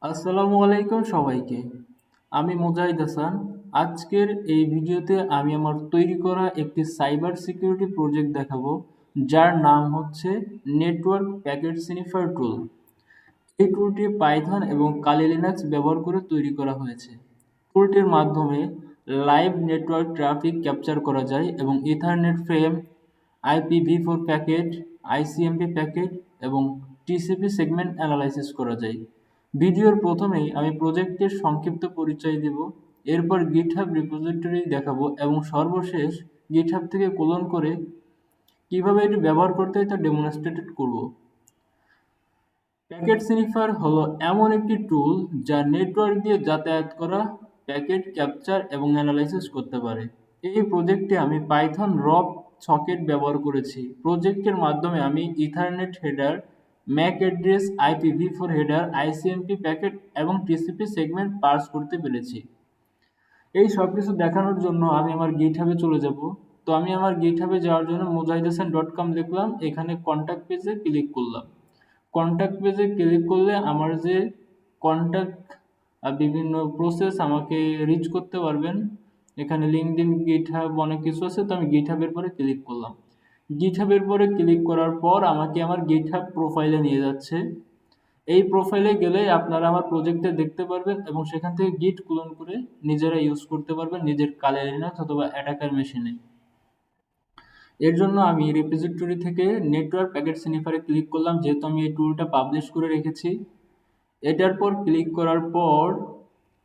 আসসালামু আলাইকুম সবাইকে। আমি মুজাহিদ হাসান। আজকের এই ভিডিওতে আমি আমার তৈরি করা একটি সাইবার সিকিউরিটি প্রজেক্ট দেখাবো, যার নাম হচ্ছে নেটওয়ার্ক প্যাকেট স্নিফার টুল। এই টুলটি পাইথন এবং কালি লিনাক্স ব্যবহার করে তৈরি করা হয়েছে। টুলটির মাধ্যমে লাইভ নেটওয়ার্ক ট্রাফিক ক্যাপচার করা যায় এবং ethernet frame, IPv4 packet, ICMP packet এবং TCP সেগমেন্ট অ্যানালাইসিস করা যায়। ভিডিওর প্রথমেই আমি প্রজেক্টের সংক্ষিপ্ত পরিচয় দেব, এরপর গিটহাব রিপোজিটরি দেখাবো এবং সর্বশেষ গিটহাব থেকে কোলন করে কিভাবে এটি ব্যবহার করতে হয় তা ডেমনস্ট্রেটেড করব। প্যাকেট স্নিফার হলো এমন একটি টুল যা নেটওয়ার্ক দিয়ে যাতায়াত করা প্যাকেট ক্যাপচার এবং অ্যানালাইসিস করতে পারে। এই প্রজেক্টে আমি পাইথন রক সকেট ব্যবহার করেছি। প্রজেক্টের মাধ্যমে আমি ethernet header, Mac address, IPv4 header, ICMP packet এবং TCP সেগমেন্ট পার্স করতে পেরেছি। এই সব কিছু দেখানোর জন্য আমি আমার গিটহাবে চলে যাব। তো আমি আমার গিটহাবে যাওয়ার জন্য mujahidhasan.com লিখলাম, এখানে কন্ট্যাক্ট পেজে ক্লিক করলাম। কন্ট্যাক্ট পেজে ক্লিক করলে আমার যে কন্ট্যাক্ট বিভিন্ন প্রসেস আমাকে রিচ করতে পারবেন। এখানে লিঙ্কডইন, গিটহাব অনেক কিছু আছে, তো আমি গিটহাবের পরে ক্লিক করলাম। গিটহাবের পরে ক্লিক করার পর আমাকে আমার গিটহাব প্রোফাইলে নিয়ে যাচ্ছে। এই প্রোফাইলে গেলে আপনারা আমার প্রজেক্টে দেখতে পারবেন এবং সেখান থেকে গিট ক্লোন করে নিজেরা ইউজ করতে পারবেন নিজের কালি লিনাক্স অথবা অ্যাটাকার মেশিনে। এর জন্য আমি রিপোজিটরি থেকে নেটওয়ার্ক প্যাকেট স্নিফারে ক্লিক করলাম, যেহেতু আমি এই টুলটা পাবলিশ করে রেখেছি। এটার পর ক্লিক করার পর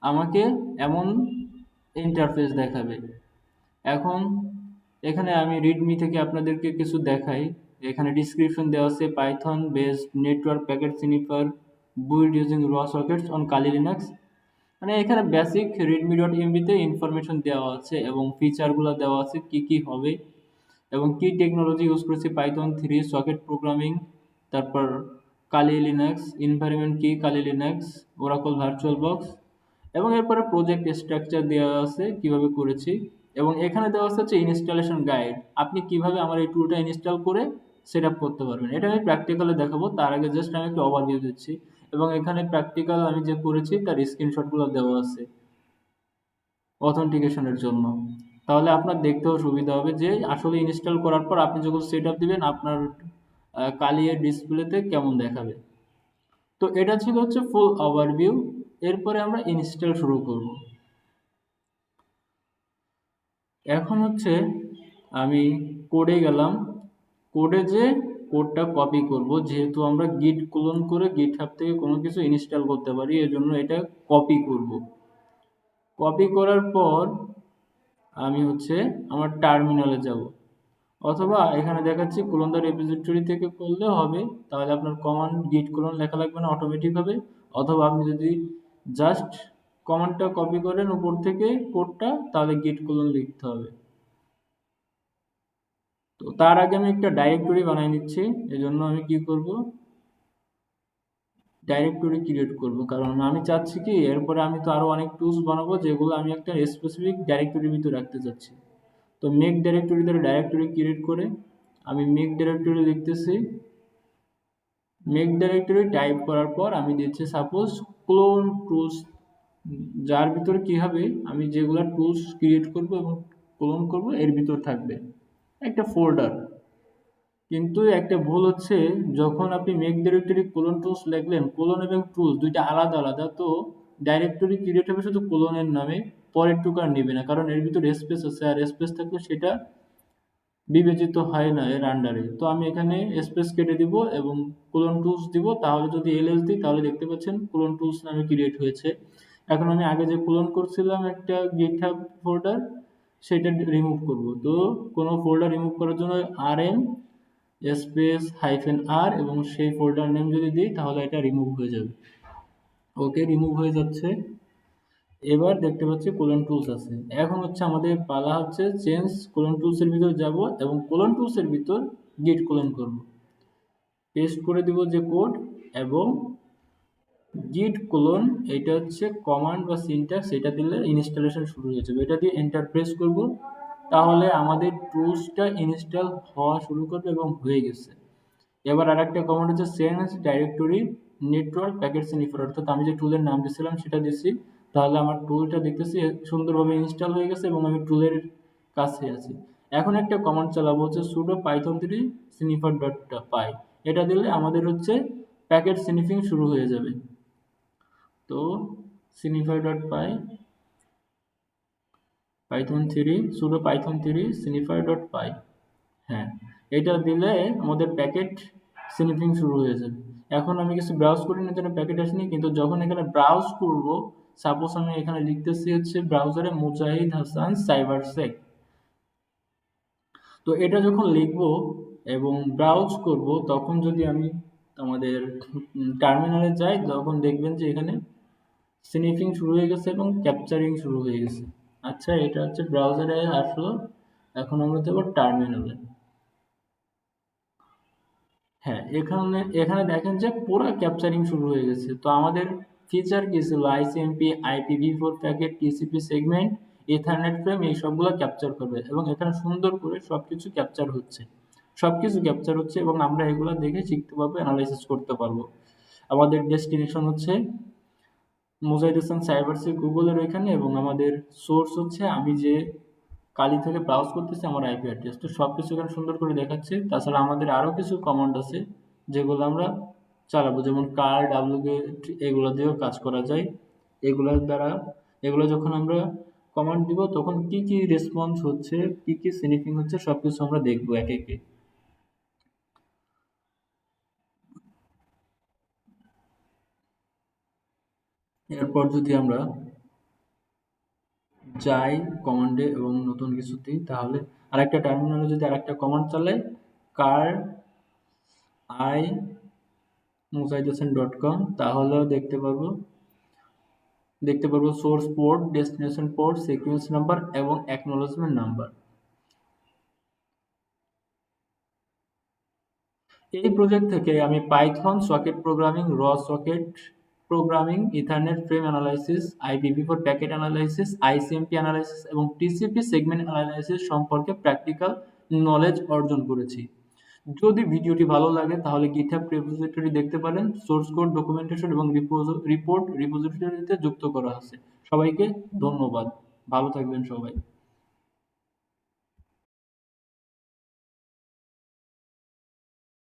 আমাকে এমন ইন্টারফেস দেখাবে। এখন এখানে আমি রিডমি থেকে আপনাদেরকে কিছু দেখাই। এখানে ডিসক্রিপশন দেওয়া আছে, Python based network packet sniffer build using raw sockets on Kali Linux। মানে এখানে বেসিক readme.mb-তে ইনফরমেশন দেওয়া আছে এবং ফিচারগুলো দেওয়া আছে কি কি হবে এবং কি টেকনোলজি ইউজ করেছি, পাইথন 3, সকেট প্রোগ্রামিং, তারপর কালি লিনাক্স এনভায়রনমেন্ট কি, কালি লিনাক্স, ওরাকল ভার্চুয়াল বক্স এবং এরপরে প্রজেক্ট স্ট্রাকচার দেওয়া আছে কিভাবে করেছি এবং এখানে দেওয়া আছে হচ্ছে ইনস্টলেশন গাইড, আপনি কিভাবে আমার এই টুলটা ইনস্টল করে সেট আপ করতে পারবেন। এটা আমি প্র্যাকটিক্যালে দেখাবো, তার আগে জাস্ট আমি একটা ওভারভিউ দিচ্ছি এবং এখানে প্র্যাকটিক্যাল আমি যে করেছি তার স্ক্রিনশটগুলো দেওয়া আছে অথেন্টিকেশনের জন্য। তাহলে আপনার দেখতেও সুবিধা হবে যে আসলে ইনস্টল করার পর আপনি যখন সেট আপ দিবেন আপনার কালিয়ের ডিসপ্লেতে কেমন দেখাবে। তো এটা ছিল হচ্ছে ফুল ওভারভিউ। এরপরে আমরা ইনস্টল শুরু করব। এখন হচ্ছে আমি কোডে গেলাম। কোডে যে কোডটা কপি করব, যেহেতু আমরা গিট ক্লোন করে গিটহাব থেকে কোনো কিছু ইনস্টল করতে পারি, এজন্য এটা কপি করব। কপি করার পর আমি হচ্ছে আমার টার্মিনালে যাব, অথবা এখানে দেখাচ্ছি ক্লোন দ্য রেপোজিটরি থেকে করলেও হবে। তাহলে আপনার কমান্ড গিট ক্লোন লেখা লাগবে না, অটোমেটিক হবে। অথবা আপনি যদি জাস্ট কমান্ডটা কপি করেন উপর থেকে কোডটা, তাহলে গিট ক্লোন লিখতে হবে। তো তার আগে আমি একটা ডাইরেক্টরি বানিয়ে নিচ্ছি। এজন্য আমি কি করব, ডাইরেক্টরি ক্রিয়েট করব, কারণ আমি চাচ্ছি কি এরপরে আমি তো আরো অনেক টুলস বানাবো যেগুলো আমি একটা স্পেসিফিক ডাইরেক্টরির ভিতরে রাখতে চাচ্ছি। তো মেক ডাইরেক্টরি দ্বারা ডাইরেক্টরি ক্রিয়েট করে আমি মেক ডাইরেক্টরি লিখতেছি। মেক ডাইরেক্টরি টাইপ করার পর আমি দিচ্ছি সাপোজ ক্লোন টুলস, যার ভিতরে কি হবে আমি যেগুলা টুলস ক্রিয়েট করব এবং ক্লোন করব এর ভিতর থাকবে একটা ফোল্ডার। কিন্তু একটা ভুল হচ্ছে, যখন আপনি মেক ডাইরেক্টরি কোলন টুলস লিখলেন, কোলন এবং টুলস দুইটা আলাদা আলাদা, তো ডাইরেক্টরি ক্রিয়েট হবে শুধু কোলনের নামে, পরের টুকু আর নেবে না, কারণ এর ভিতরে স্পেস আছে আর স্পেস থাকলে সেটা বিবেচিত হয় না এর আন্ডারে। তো আমি এখানে স্পেস কেটে দিব এবং কোলন টুলস দিব, তাহলে যদি এলএস দিই তাহলে দেখতে পাচ্ছেন কোলন টুলস নামে ক্রিয়েট হয়েছে। এখন আমি আগে যে কোলন করছিলাম একটা গিটহাব ফোল্ডার, সেটা রিমুভ করব। তো কোনো ফোল্ডার রিমুভ করার জন্য rm স্পেস -r এবং সেই ফোল্ডার নেম যদি দিই তাহলে এটা রিমুভ হয়ে যাবে। ওকে, রিমুভ হয়ে যাচ্ছে। এবার দেখতে পাচ্ছি কোলন টুলস আছে। এখন হচ্ছে আমাদের পালা হচ্ছে চেঞ্জ কোলন টুলসের ভিতর যাব এবং কোলন টুলসের ভিতর গিট কোলন করব। পেস্ট করে দিব যে কোড এবং গিট কোলন, এটা হচ্ছে কমান্ড বা সিনট্যাক্স, এটা দিলে ইনস্টলেশন শুরু হয়ে যাবে। এটা দিয়ে এন্টার প্রেস করব, তাহলে আমাদের টুলসটা ইনস্টল হওয়া শুরু করবে এবং হয়ে গেছে। এবার আরেকটা কমান্ড হচ্ছে change directory network packet sniffer, অর্থাৎ আমি যে টুলের নাম দিয়েছিলাম সেটা দিচ্ছি। তাহলে আমার টুলটা দেখতেছি সুন্দরভাবে ইনস্টল হয়ে গেছে এবং আমি টুলের কাছে আছি। এখন একটা কমান্ড চালাবো হচ্ছে sudo python3 sniffer.py। এটা দিলে আমাদের হচ্ছে প্যাকেট স্নিফিং শুরু হয়ে যাবে। তো sniffer.py python3 sudo python3 sniffer.py, হ্যাঁ, এটা দিলে আমাদের প্যাকেট স্নিফিং শুরু হয়ে যাবে। এখন আমি কিছু ব্রাউজ করি না, জন্য প্যাকেট আসেনি, কিন্তু যখন এখানে ব্রাউজ করব, সাপোজ আমি এখানে লিখতেছি হচ্ছে ব্রাউজারে মুজাহিদ হাসান সাইবার সেক। তো এটা যখন লিখব এবং ব্রাউজ করব, তখন যদি আমি আমাদের টার্মিনালে যাই, তখন দেখবেন যে এখানে স্নিফিং শুরু হয়ে গেছে এবং ক্যাপচারিং শুরু হয়ে গেছে। আচ্ছা, এটা হচ্ছে ব্রাউজারে আসলো। এখন আমরা যাবো টার্মিনালে। হ্যাঁ, এখানে এখানে দেখেন যে পুরো ক্যাপচারিং শুরু হয়ে গেছে। তো আমাদের ফিচার কি ছিল? ICMP, IPv4 packet, TCP segment, ethernet frame, এই সবগুলো ক্যাপচার করবে এবং এখানে সুন্দর করে সবকিছু ক্যাপচার হচ্ছে। সবকিছু ক্যাপচার হচ্ছে এবং আমরা এগুলো দেখে শিখতে পারবো, অ্যানালাইসিস করতে পারবো। আমাদের ডেস্টিনেশন হচ্ছে মুজাহিদ হাসান সাইবার সেক গুগলের ওইখানে, এবং আমাদের সোর্স হচ্ছে আমি যে কালি থেকে ব্রাউজ করতেছি আমার আইপি অ্যাড্রেস। তো সবকিছু এখানে সুন্দর করে দেখাচ্ছে। তাছাড়া আমাদের আরো কিছু কমান্ড আছে যেগুলো আমরা চালাবো, যেমন কার, ডাব্লিউগেট, এগুলো দিয়েও কাজ করা যায়। এগুলোর দ্বারা, এগুলো যখন আমরা কমান্ড দিব তখন কি কি রেসপন্স হচ্ছে, কি কি স্নিফিং হচ্ছে, সবকিছু আমরা দেখবো একে একে। এরপর যদি আমরা যাই কমান্ডে এবং নতুন কিছু দিই, তাহলে আরেকটা টার্মিনালে যদি আরেকটা কমান্ড চালাই, কার আই musaidhosen.com, তাহলেও দেখতে পারবো source port, destination port, sequence number এবং অ্যাকনলেজমেন্ট নাম্বার। এই প্রজেক্ট থেকে আমি পাইথন সকেট প্রোগ্রামিং, র socket programming, ethernet frame analysis, IPv4 packet analysis, ICMP analysis এবং TCP সেগমেন্ট অ্যানালাইসিস সম্পর্কে প্র্যাকটিক্যাল নলেজ অর্জন করেছি। যদি ভিডিওটি ভালো লাগে তাহলে GitHub রিপোজিটরি দেখতে পারেন। সোর্স কোড, ডকুমেন্টেশন এবং রিপোর্ট রিপোজিটরিতে যুক্ত করা আছে। সবাইকে ধন্যবাদ। ভালো থাকবেন সবাই।